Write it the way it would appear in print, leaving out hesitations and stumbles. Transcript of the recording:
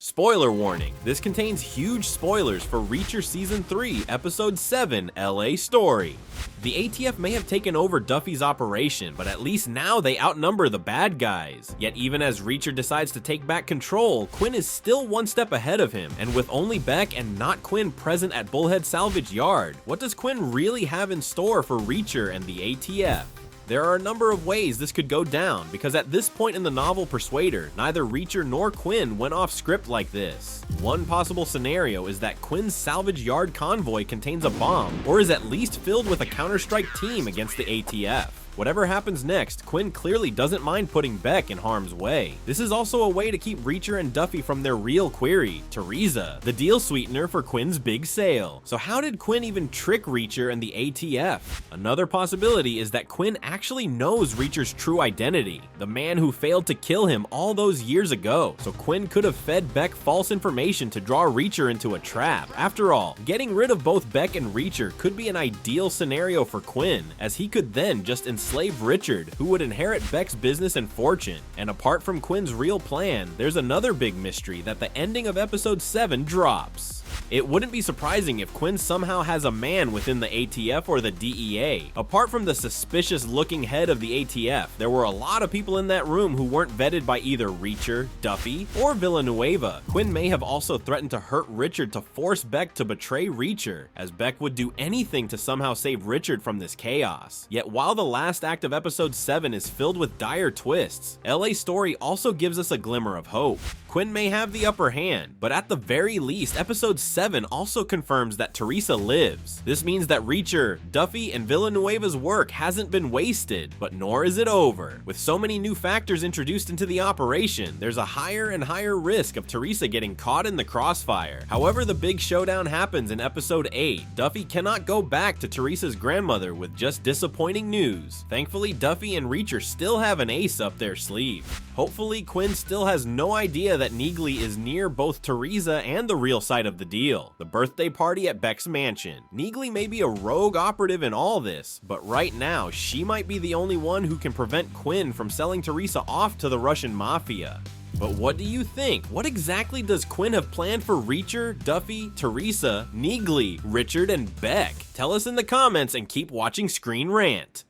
Spoiler warning, this contains huge spoilers for Reacher Season 3, Episode 7, LA Story. The ATF may have taken over Duffy's operation, but at least now they outnumber the bad guys. Yet even as Reacher decides to take back control, Quinn is still one step ahead of him, and with only Beck and not Quinn present at Bullhead Salvage Yard, what does Quinn really have in store for Reacher and the ATF? There are a number of ways this could go down, because at this point in the novel Persuader, neither Reacher nor Quinn went off script like this. One possible scenario is that Quinn's salvage yard convoy contains a bomb, or is at least filled with a counter-strike team against the ATF. Whatever happens next, Quinn clearly doesn't mind putting Beck in harm's way. This is also a way to keep Reacher and Duffy from their real query, Teresa, the deal sweetener for Quinn's big sale. So how did Quinn even trick Reacher and the ATF? Another possibility is that Quinn actually knows Reacher's true identity, the man who failed to kill him all those years ago. So Quinn could have fed Beck false information to draw Reacher into a trap. After all, getting rid of both Beck and Reacher could be an ideal scenario for Quinn, as he could then just enslave Richard, who would inherit Beck's business and fortune. And apart from Quinn's real plan, there's another big mystery that the ending of episode 7 drops. It wouldn't be surprising if Quinn somehow has a man within the ATF or the DEA. Apart from the suspicious looking head of the ATF, there were a lot of people in that room who weren't vetted by either Reacher, Duffy, or Villanueva. Quinn may have also threatened to hurt Richard to force Beck to betray Reacher, as Beck would do anything to somehow save Richard from this chaos. Yet while the last act of episode 7 is filled with dire twists, LA Story also gives us a glimmer of hope. Quinn may have the upper hand, but at the very least, episode 7 also confirms that Teresa lives. This means that Reacher, Duffy, and Villanueva's work hasn't been wasted, but nor is it over. With so many new factors introduced into the operation, there's a higher and higher risk of Teresa getting caught in the crossfire. However, the big showdown happens in episode 8. Duffy cannot go back to Teresa's grandmother with just disappointing news. Thankfully, Duffy and Reacher still have an ace up their sleeve. Hopefully, Quinn still has no idea that Neagley is near both Teresa and the real side of the deal, the birthday party at Beck's mansion. Neagley may be a rogue operative in all this, but right now, she might be the only one who can prevent Quinn from selling Teresa off to the Russian mafia. But what do you think? What exactly does Quinn have planned for Reacher, Duffy, Teresa, Neagley, Richard, and Beck? Tell us in the comments and keep watching Screen Rant.